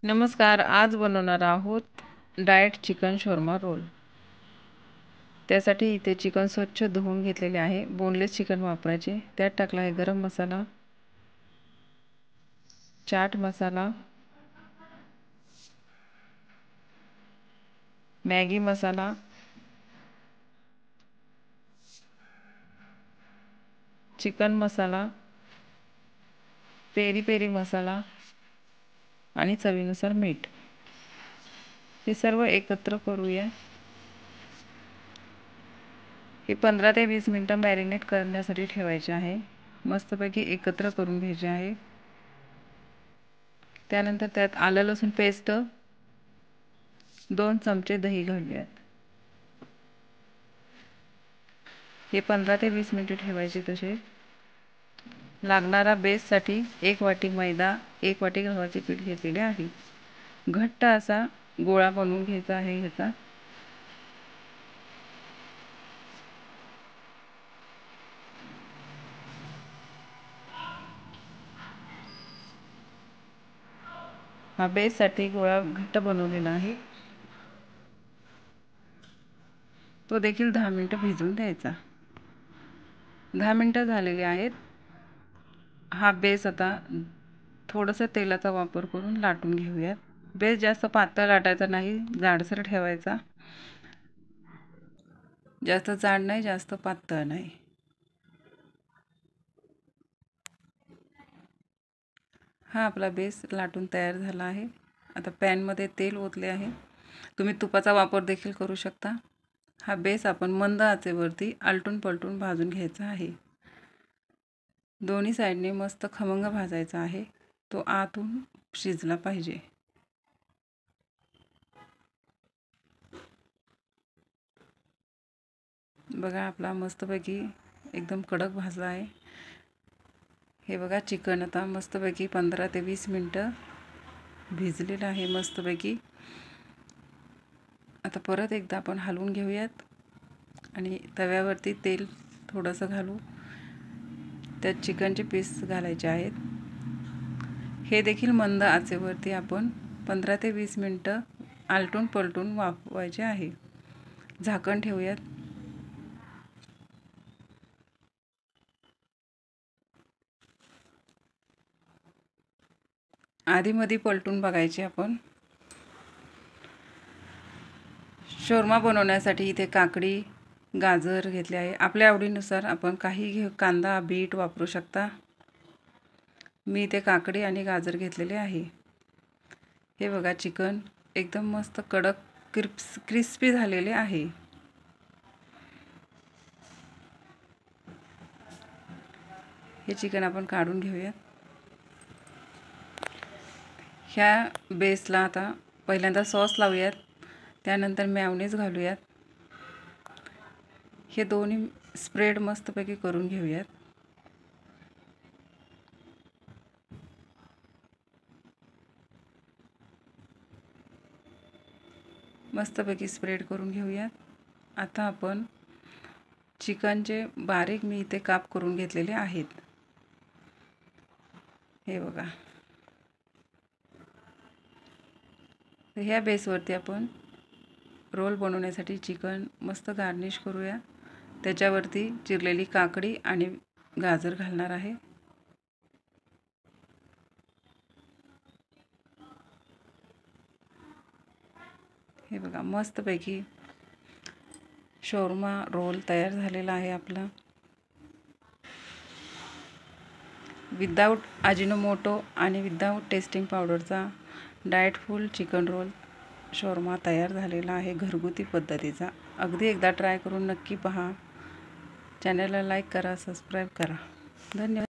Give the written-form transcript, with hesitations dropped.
नमस्कार, आज बनवणार आहोत डाएट चिकन शोरमा रोल। त्यासाठी इथे चिकन स्वच्छ धुवून घेतलेले आहे। बोनलेस चिकन वापरायचे। त्यात टाकला आहे गरम मसाला, चाट मसाला, मॅगी मसाला, चिकन मसाला, पेरी पेरी मसाला आणि चवीनुसार मीठ। हे सर्व एकत्र करूया। हे 15 ते 20 मिनिटं मॅरिनेट करण्यासाठी ठेवायचे आहे। मस्तपैकी एकत्र करून घ्यायचे आहे। त्यानंतर त्यात आलं लसूण पेस्ट, 2 चमचे दही घालूयात। हे 15 ते 20 मिनिटे ठेवायचे। तसे लागणारा बेससाठी 1 वाटी मैदा, 1 वाटी गव्हाचे पीठ घेतलेले आहे। घट्ट असा गोळा बनवून घ्यायचा आहे ह्याचा। हा बेससाठी गोळा घट्ट बनवलेला आहे। तो देखील 10 मिनिटं भिजवून द्यायचा। 10 मिनिटं झालेली आहेत। हा बेस आता थोडंसं तेलाचा वापर करून लाटून घेऊयात। बेस जास्त पातळ लाटायचा नाही, जाडसर ठेवायचा। जास्त जाड नाही, जास्त पातळ नाही। हा आपला बेस लाटून तयार झाला आहे। आता पॅनमध्ये तेल ओतले आहे। तुम्ही तुपाचा वापर देखील करू शकता। हा बेस आपण मंद आचेवरती आलटून पलटून भाजून घ्यायचा आहे। दोन्ही साईडने मस्त खमंग भाजायचा आहे। तो आतून शिजला पाहिजे। बघा आपला मस्तपैकी एकदम कडक भाजला आहे। हे बघा चिकन आता मस्तपैकी 15 ते 20 मिनिटं भिजलेलं आहे मस्तपैकी। आता परत एकदा आपण हलवून घेऊयात आणि तव्यावरती तेल थोडंसं घालू। त्यात चिकनचे पीस घालायचे आहेत। हे देखील मंद आचेवरती आपण 15 ते 20 मिनिटं आलटून पलटून वाफवायचे आहे। झाकण ठेवूयात। आधीमध्ये पलटून बघायचे आपण। शोरमा बनवण्यासाठी इथे काकडी, गाजर घेतले आहे। आपल्या आवडीनुसार आपण काही कांदा, बीट वापरू शकता। मी इथे काकडी आणि गाजर घेतलेले आहे। हे बघा चिकन एकदम मस्त कडक क्रिस्पी झालेले आहे। हे चिकन आपण काढून घेऊयात। ह्या बेसला आता पहिल्यांदा सॉस लावूयात, त्यानंतर मेयोनीज घालूयात। हे दोन्ही स्प्रेड मस्तपैकी करून घेऊयात। मस्तपैकी स्प्रेड करून घेऊयात। आता आपण चिकनचे बारीक मी इथे काप करून घेतलेले आहेत। हे बघा। ह्या बेसवरती आपण रोल बनवण्यासाठी चिकन मस्त गार्निश करूया। त्याच्यावरती चिरलेली काकडी आणि गाजर घालणार आहे। हे बघा मस्तपैकी शोरमा रोल तयार झालेला आहे आपला। विदाऊट अजिनोमोटो आणि विदाऊट टेस्टिंग पावडरचा डाएटफुल चिकन रोल शोरमा तयार झालेला आहे घरगुती पद्धतीचा। अगदी एकदा ट्राय करून नक्की पहा। चॅनलला लाईक करा, सबस्क्राईब करा। धन्यवाद।